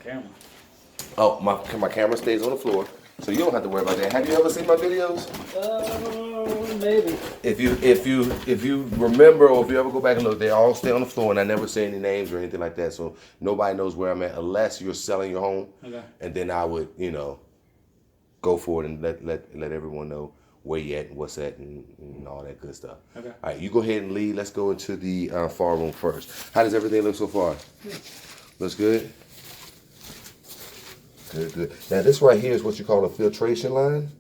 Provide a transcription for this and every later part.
camera. Oh, my camera stays on the floor, so you don't have to worry about that. Have you ever seen my videos? Maybe. If you remember, or if you ever go back and look, they all stay on the floor, and I never say any names or anything like that. So nobody knows where I'm at unless you're selling your home. Okay. And then I would, go for it and let everyone know where you at and what's at and all that good stuff. Okay. All right, you go ahead and lead. Let's go into the far room first. How does everything look so far? Good. Looks good? Good. Now this right here is what you call a filtration line.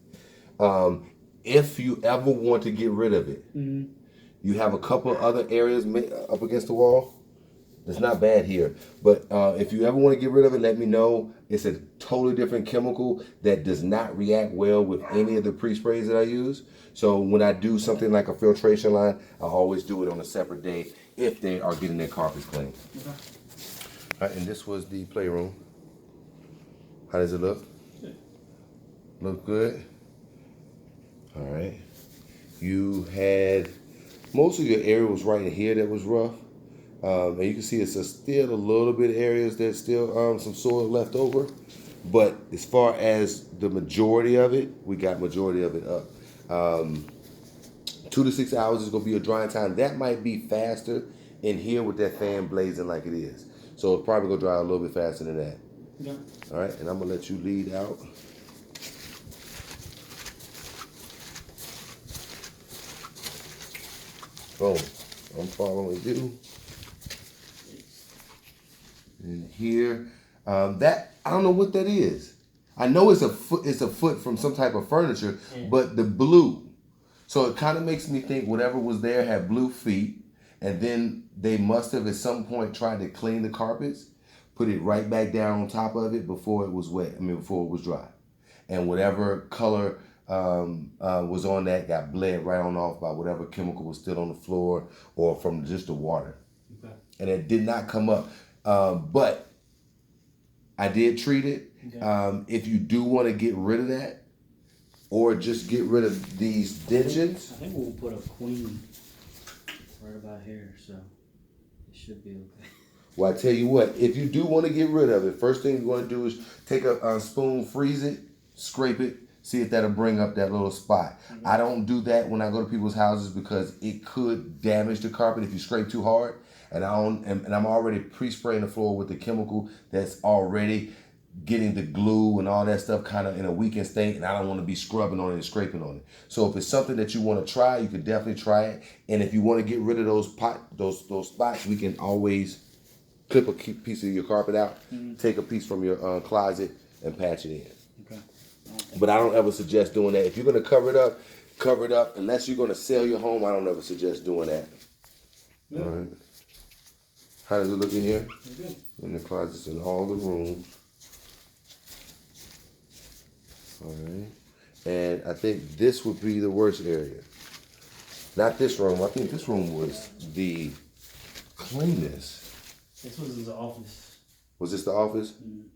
If you ever want to get rid of it, you have a couple other areas up against the wall. It's not bad here, but if you ever want to get rid of it, let me know. It's a totally different chemical that does not react well with any of the pre-sprays that I use. So when I do something like a filtration line, I always do it on a separate day if they are getting their carpets clean. Okay. All right, and this was the playroom. How does it look? Good. Look good? All right. You had, most of your area was right in here that was rough. And you can see it's still a little bit of areas there's still some soil left over. But as far as the majority of it, we got majority of it up. 2 to 6 hours is going to be a drying time. That might be faster in here with that fan blazing like it is. So it's probably going to dry a little bit faster than that. Yeah. All right, and I'm going to let you lead out. Boom. I'm following you. And here, that, I don't know what that is. I know it's a foot from some type of furniture, but the blue. So it kind of makes me think whatever was there had blue feet, and then they must have at some point tried to clean the carpets, put it right back down on top of it before it was wet, before it was dry. And whatever color was on that got bled right on off by whatever chemical was still on the floor or from just the water. Okay. And it did not come up. But I did treat it. Okay. If you do want to get rid of that, or just get rid of these dentions. I think we'll put a queen right about here, so it should be okay. Well, I tell you what, if you do want to get rid of it, first thing you want to do is take a spoon, freeze it, scrape it, see if that'll bring up that little spot. Mm-hmm. I don't do that when I go to people's houses because it could damage the carpet if you scrape too hard. And I'm already pre-spraying the floor with the chemical that's already getting the glue and all that stuff kind of in a weakened state, and I don't want to be scrubbing on it and scraping on it. So if it's something that you want to try, you can definitely try it. And if you want to get rid of those spots, we can always clip a piece of your carpet out, take a piece from your closet, and patch it in. Okay. But I don't ever suggest doing that. If you're going to cover it up. Unless you're going to sell your home, I don't ever suggest doing that. Yeah. All right. How does it look in here? Good. In the closets in all the rooms. All right. And I think this would be the worst area. Not this room. I think this room was the cleanest. This was his office. Was this the office? Mm-hmm.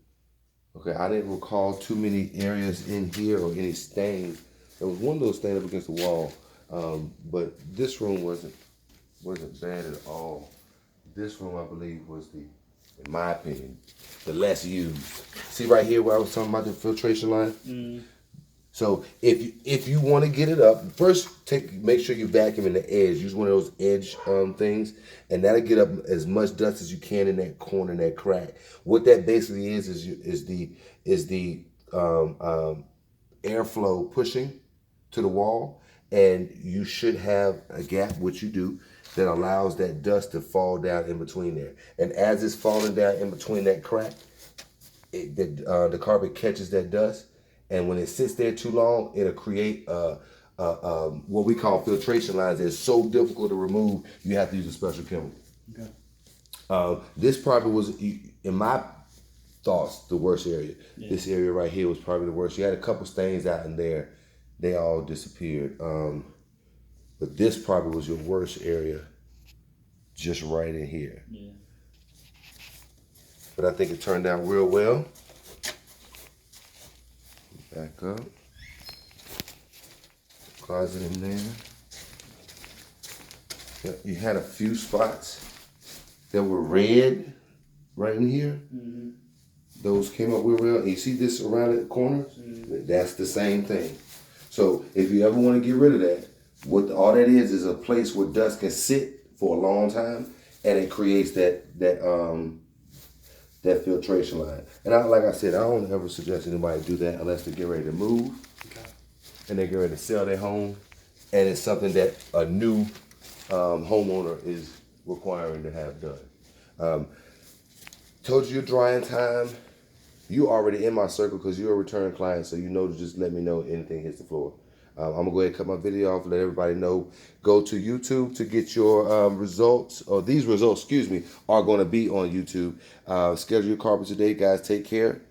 Okay, I didn't recall too many areas in here or any stains. There was one little stain up against the wall, but this room wasn't bad at all. This room, I believe, was in my opinion, the less used. See right here where I was talking about the filtration line? Mm. So if you want to get it up, first make sure you vacuum in the edge. Use one of those edge things, and that'll get up as much dust as you can in that corner, in that crack. What that basically is the airflow pushing to the wall, and you should have a gap, which you do, that allows that dust to fall down in between there. And as it's falling down in between that crack, the carpet catches that dust. And when it sits there too long, it'll create what we call filtration lines. It's so difficult to remove, you have to use a special chemical. Okay. This probably was, in my thoughts, the worst area. Yeah. This area right here was probably the worst. You had a couple stains out in there. They all disappeared. But this probably was your worst area, just right in here. Yeah. But I think it turned out real well. Back up. Closet in there. Yeah, you had a few spots that were red right in here. Mm-hmm. those came up real well. And you see this around the corner? That's the same thing. So if you ever want to get rid of that, all that is a place where dust can sit for a long time, and it creates that filtration line. And like I said, I don't ever suggest anybody do that unless they get ready to move, and they get ready to sell their home, and it's something that a new homeowner is requiring to have done. Told you your drying time. You already in my circle because you're a return client, so you know to just let me know anything hits the floor. I'm gonna go ahead and cut my video off and let everybody know. Go to YouTube to get your results, or these results, excuse me, are gonna be on YouTube. Schedule your carpet today, guys. Take care.